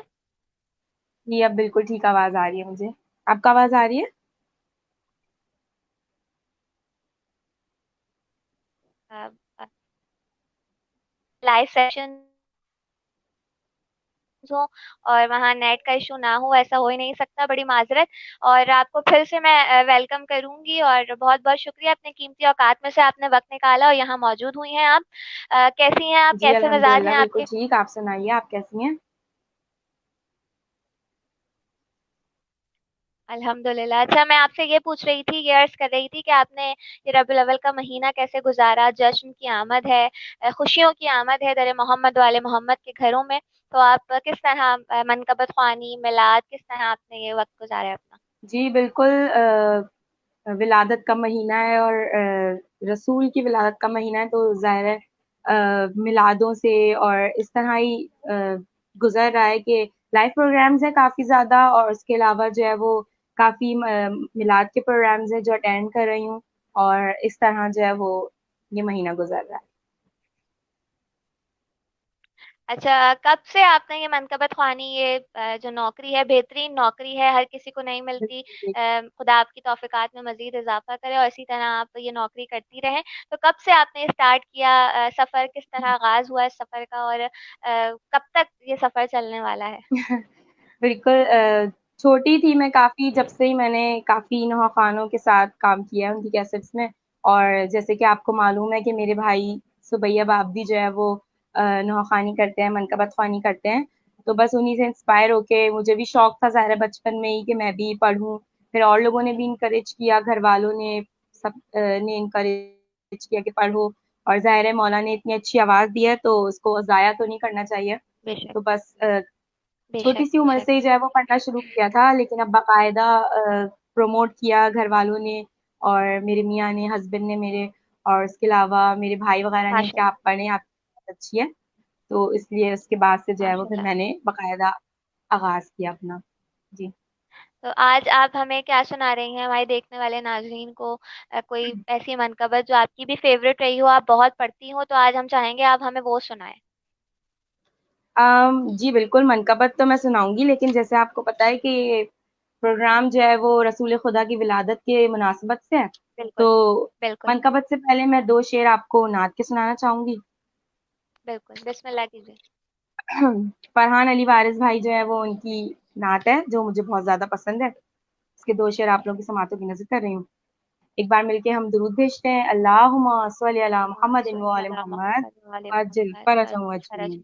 یہ اب بالکل ٹھیک آواز آ رہی ہے مجھے. آپ کا آواز آ رہی ہے؟ لائیو سیشن ہو اور وہاں نیٹ کا ایشو نہ ہو، ایسا ہو ہی نہیں سکتا، بڑی معذرت. اور آپ کو پھر سے میں ویلکم کروں گی اور بہت بہت شکریہ، اپنے قیمتی اوقات میں سے آپ نے وقت نکالا اور یہاں موجود ہوئی ہیں. آپ کیسی ہیں؟ آپ جی کیسے مزاج الحمدللہ ہیں آپ بالکل کے؟ ٹھیک. آپ سنائیے آپ کیسی ہیں؟ الحمدللہ. اچھا، میں آپ سے یہ پوچھ رہی تھی، یہ عرض کر رہی تھی کہ آپ نے یہ ربیع الاول کا مہینہ کیسے گزارا؟ جشن کی آمد ہے، خوشیوں کی آمد ہے در محمد والے محمد کے گھروں میں، تو آپ کس طرح منقبت خوانی، میلاد، کس طرح آپ نے یہ وقت گزارا اپنا؟ جی بالکل. ولادت کا مہینہ ہے اور رسول کی ولادت کا مہینہ ہے، تو ظاہر ہے میلادوں سے اور اس طرح ہی گزر رہا ہے کہ لائیو پروگرامز ہیں کافی زیادہ، اور اس کے علاوہ جو ہے وہ کافی میلاد کے پروگرامز ہیں جو اٹینڈ کر رہی ہوں، اور اس طرح جو ہے وہ یہ مہینہ گزر رہا ہے. اچھا، کب سے آپ نے یہ منقبت خوانی، یہ جو نوکری ہے، بہترین نوکری ہے، ہر کسی کو نہیں ملتی، خدا آپ کی توفیقات میں مزید اضافہ کرے اور اسی طرح آپ یہ نوکری کرتی رہیں. تو کب سے آپ نے اسٹارٹ کیا سفر؟ کس طرح آغاز ہوا اس سفر کا اور کب تک یہ سفر چلنے والا ہے؟ بالکل. چھوٹی تھی میں کافی، جب سے ہی میں نے کافی نوخوانوں کے ساتھ کام کیا ہے ان کی کیسٹس میں، اور جیسے کہ آپ کو معلوم ہے کہ میرے بھائی سبیہ بابدی جو ہے وہ نوخوانی کرتے ہیں، منقبت خوانی کرتے ہیں، تو بس انہی سے انسپائر ہو کے مجھے بھی شوق تھا ظاہر ہے بچپن میں ہی کہ میں بھی پڑھوں. پھر اور لوگوں نے بھی انکریج کیا، گھر والوں نے سب نے انکریج کیا کہ پڑھو، اور ظاہر ہے مولا نے اتنی اچھی آواز دی ہے تو اس کو ضائع تو نہیں کرنا چاہیے. بے شک، تو بس بے چھوٹی شک، سی بے عمر شک. سے ہی جو ہے وہ پڑھنا شروع کیا تھا، لیکن اب باقاعدہ پروموٹ کیا گھر والوں نے اور میرے میاں نے، ہسبینڈ نے میرے، اور اس کے علاوہ میرے بھائی وغیرہ نے کہ ماشاء آپ پڑھیں، آپ کی بہت اچھی ہے. تو اس لیے اس کے بعد سے جو ہے وہ پھر اللہ. میں نے باقاعدہ آغاز کیا اپنا. جی تو آج آپ ہمیں کیا سنا رہی ہیں ہمارے دیکھنے والے ناظرین کو؟ کوئی ایسی منقبت جو آپ کی بھی فیوریٹ رہی ہو، آپ بہت پڑھتی ہو، تو آج ہم چاہیں گے آپ ہمیں وہ سنائیں. جی بالکل. منقبت تو میں سناؤں گی، لیکن جیسے آپ کو پتہ ہے کہ یہ پروگرام جو ہے وہ رسول خدا کی ولادت کے مناسبت سے ہے، بالکل، تو بالکل، منقبت سے پہلے میں 2 شعر آپ کو نعت کے سنانا چاہوں گی. بالکل. بسم اللہ کیجیے. فرحان علی وارث بھائی جو ہے وہ ان کی نعت ہے جو مجھے بہت زیادہ پسند ہے. اس کے 2 شعر آپ لوگوں کی سماعتوں کی نظر کر رہی ہوں. ایک بار مل کے ہم درود بھیجتے ہیں. اللہم صلی علی محمد و آل محمد وعجل فرجهم اجمعین.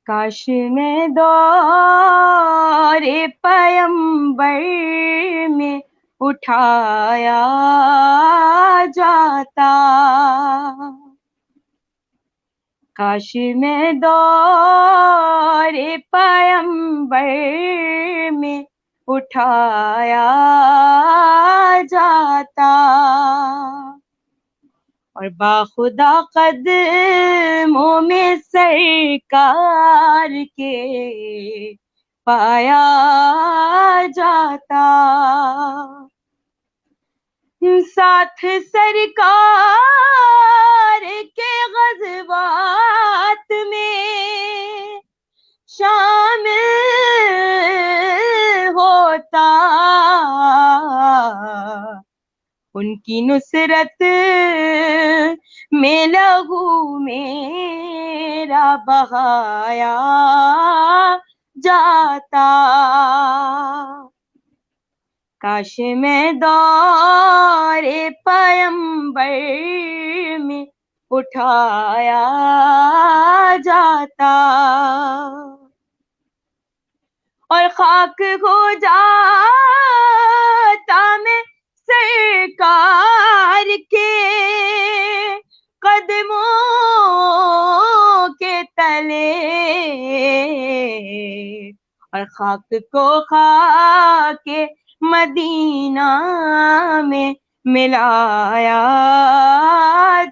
کاش میں دور پیمبر میں اٹھایا جاتا، کاش میں دور پیمبر میں اٹھایا جاتا، اور باخدا قدموں میں سرکار کے پایا جاتا، ساتھ سرکار کے دعوات میں شامل ہوتا، ان کی نصرت میں لہو میرا بہایا جاتا، کاش میں دور پیمبر میں اٹھایا جاتا، اور خاک ہو جاتا میں سرکار کے قدموں کے تلے، اور خاک کو خاک مدینہ میں ملایا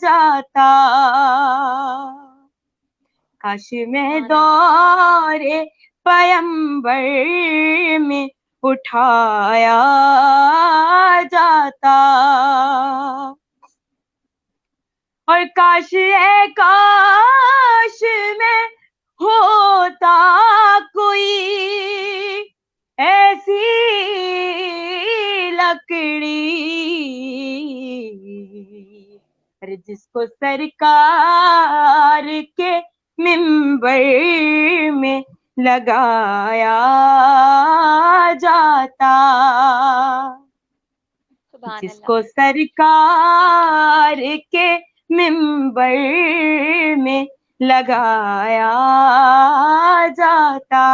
جاتا، کاش میں دور پیمبر میں اٹھایا جاتا، اور کاش اے کاش میں ہوتا کوئی ایسی لکڑی جس کو سرکار کے منبر میں لگایا جاتا، سبحان جس اللہ. کو سرکار کے منبر میں لگایا جاتا،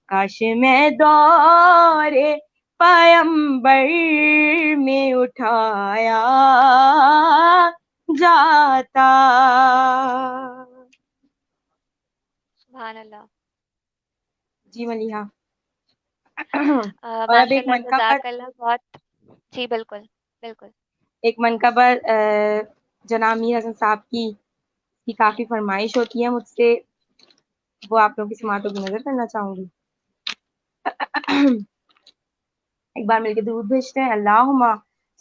کاش میں دور پیمبر میں اٹھایا جاتا. سبحان اللہ. جی ملیحہ. اور اب ماشاء ایک اللہ، منقبت جزاک اللہ بہت. جی بالکل بالکل. ایک منقبت جناب میر حسن صاحب کی کافی فرمائش ہوتی ہے مجھ سے، وہ آپ لوگوں کی سماعتوں کی نظر کرنا چاہوں گی. ایک بار مل کے درود بھیجتے ہیں. اللہم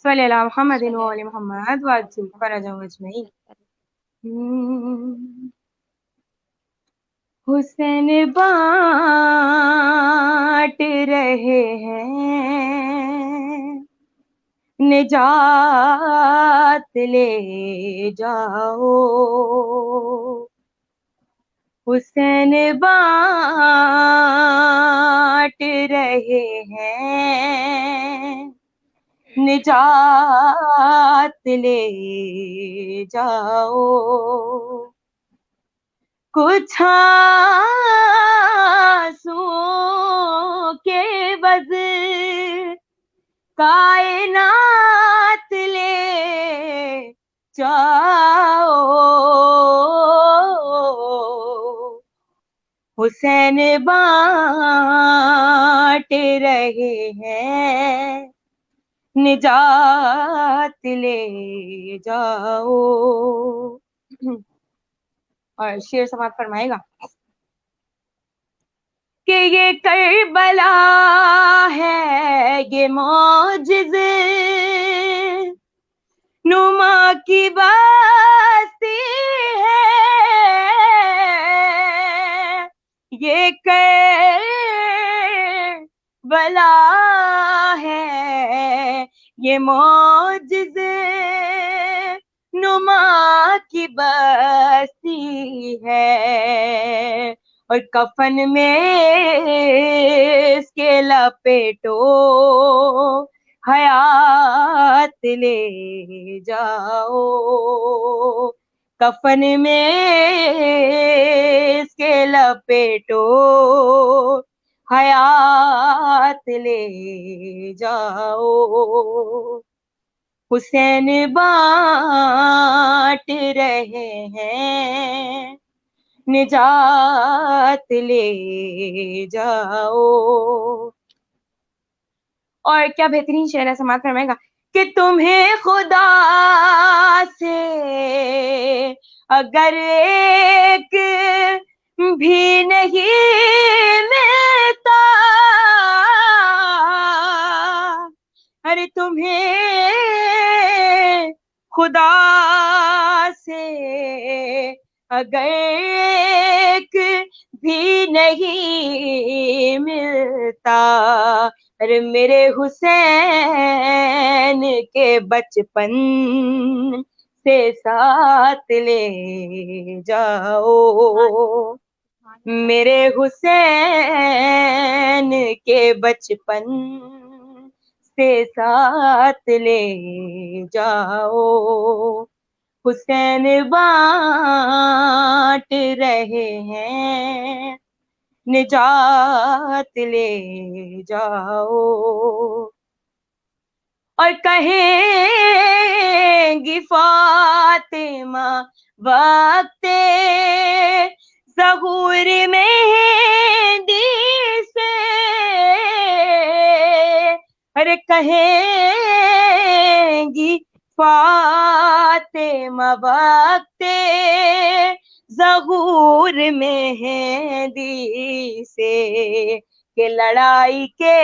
صلی علی محمد و علی محمد وعجل فرجهم اجمعین. حسین بانٹ رہے ہیں نجات لے جاؤ، حسین بانٹ رہے ہیں نجات لے جاؤ، کچھ آنسوں کے بز کائنات لے جاؤ، حسین بانٹ رہے ہیں نجات لے جاؤ. اور شعر سماعت فرمائے گا کہ یہ کربلا ہے، یہ معجزے نما کی بستی ہے، یہ کربلا ہے، یہ معجزے نما کی بستی ہے، اور کفن میں اس کے لپیٹو حیات لے جاؤ، کفن میں اس کے لپیٹو حیات لے جاؤ، حسین بانٹ رہے ہیں نجات لے جاؤ. اور کیا بہترین شعر ہے، سماعت فرمائے گا کہ تمہیں خدا سے اگر ایک بھی نہیں ملتا، ارے تمہیں خدا سے اگر ایک بھی نہیں ملتا، ارے میرے حسین کے بچپن سے ساتھ لے جاؤ، میرے حسین کے بچپن سے ساتھ لے جاؤ، حسین بانٹ رہے ہیں نجات لے جاؤ، اور کہیں گی فاطمہ وقت ظہور مہندی سے، ارے کہیں گی فاطمہ وقت ظہور مہندی سے، کہ لڑائی کے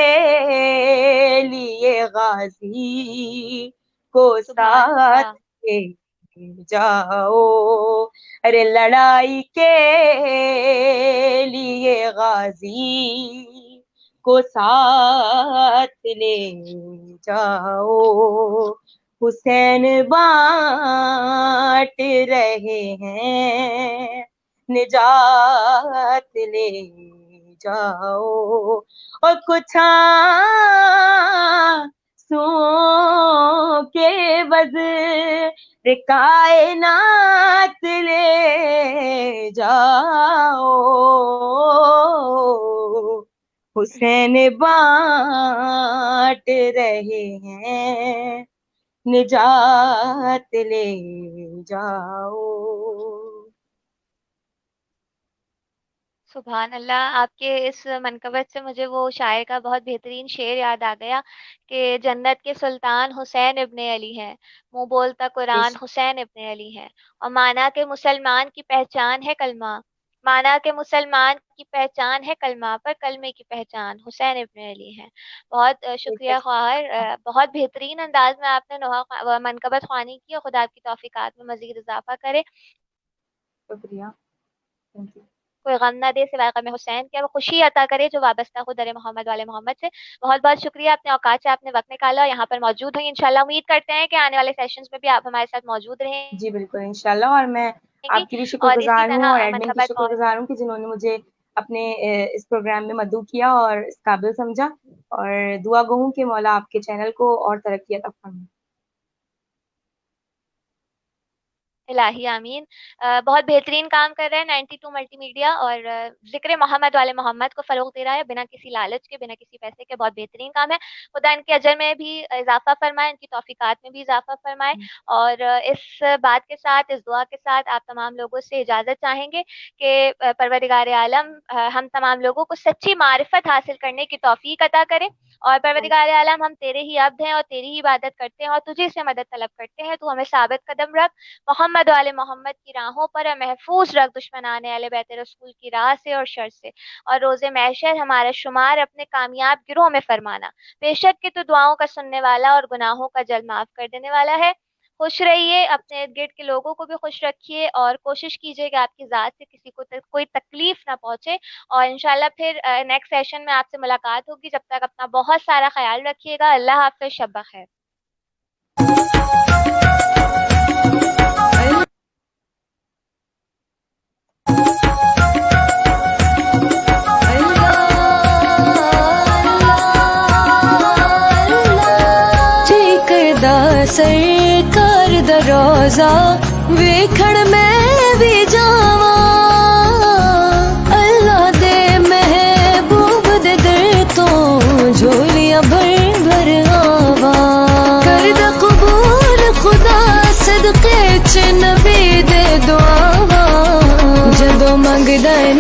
لیے غازی کو ساتھ لے جاؤ، ارے لڑائی کے لیے غازی کو ساتھ لے جاؤ، حسین بانٹ رہے ہیں نجات لے جاؤ، اور کچھ آنسوں کے وزر کائنات لے جاؤ، حسین بانٹ رہے ہیں نجات لے جاؤ۔ سبحان اللہ، آپ کے اس منقبت سے مجھے وہ شاعر کا بہت بہترین شعر یاد آ گیا کہ جنت کے سلطان حسین ابن علی ہیں، منہ بولتا قرآن حسین ابن علی ہے، اور مانا کہ مسلمان کی پہچان ہے کلمہ، مانا کہ مسلمان کی پہچان ہے کلمہ، پر کلمے کی پہچان حسین ابن علی ہے۔ بہت شکریہ خواہر، بہت بہترین انداز میں آپ نے منقبت خوانی کی، اور خدا آپ کی توفیقات میں مزید اضافہ کرے، شکریہ، تھینک یو۔ کوئی غم نہ دے سوائے غم حسین کے، وہ خوشی عطا کرے جو وابستہ خود در محمد والے محمد سے۔ بہت بہت شکریہ، اپنے اوقات سے آپ نے وقت نکالا اور یہاں پر موجود ہوئی۔ انشاءاللہ امید کرتے ہیں کہ آنے والے سیشنز میں بھی آپ ہمارے ساتھ موجود رہیں جی بالکل انشاءاللہ، اور میں آپ کی بھی شکر گزار ہوں اور ایڈمن کی شکر گزار ہوں کہ جنہوں نے مجھے اپنے اس پروگرام میں مدعو کیا اور اس قابل سمجھا، اور دعا گو ہوں کہ مولا آپ کے چینل کو اور ترقی عطا فرمائے۔ الہی آمین۔ بہت بہترین کام کر رہے ہیں 92 ملٹی میڈیا، اور ذکر محمد والے محمد کو فروغ دے رہا ہے بنا کسی لالچ کے، بنا کسی پیسے کے۔ بہت بہترین کام ہے، خدا ان کے اجر میں بھی اضافہ فرمائے، ان کی توفیقات میں بھی اضافہ فرمائے۔ اور اس بات کے ساتھ، اس دعا کے ساتھ آپ تمام لوگوں سے اجازت چاہیں گے کہ پروردگار عالم ہم تمام لوگوں کو سچی معرفت حاصل کرنے کی توفیق عطا کرے، اور پروردگار عالم ہم تیرے ہی عبد ہیں اور تیری ہی عبادت کرتے ہیں اور تجھے سے مدد طلب کرتے ہیں، تو ہمیں ثابت قدم رکھ، محمد والے محمد کی راہوں پر محفوظ رکھ، دشمنان اہل بیت رسول کی راہ سے اور شر سے، اور روز محشر ہمارا شمار اپنے کامیاب گروہ میں فرمانا۔ بے شک کہ تو دعاؤں کا سننے والا اور گناہوں کا جلد معاف کر دینے والا ہے۔ خوش رہیے، اپنے ارد گرد کے لوگوں کو بھی خوش رکھیے، اور کوشش کیجیے کہ آپ کی ذات سے کسی کو کوئی تکلیف نہ پہنچے، اور انشاءاللہ پھر نیکسٹ سیشن میں آپ سے ملاقات ہوگی۔ جب تک اپنا بہت سارا خیال رکھیے گا۔ اللہ حافظ، شب بخیر۔ سرکار دا روزہ ویکھن میں بھی جاواں، اللہ دے محبوب دے در تو جھولیاں بھر بھر آواں، کردا قبول خدا صدقے چ نبی دے دعاواں، جدوں منگدا ہے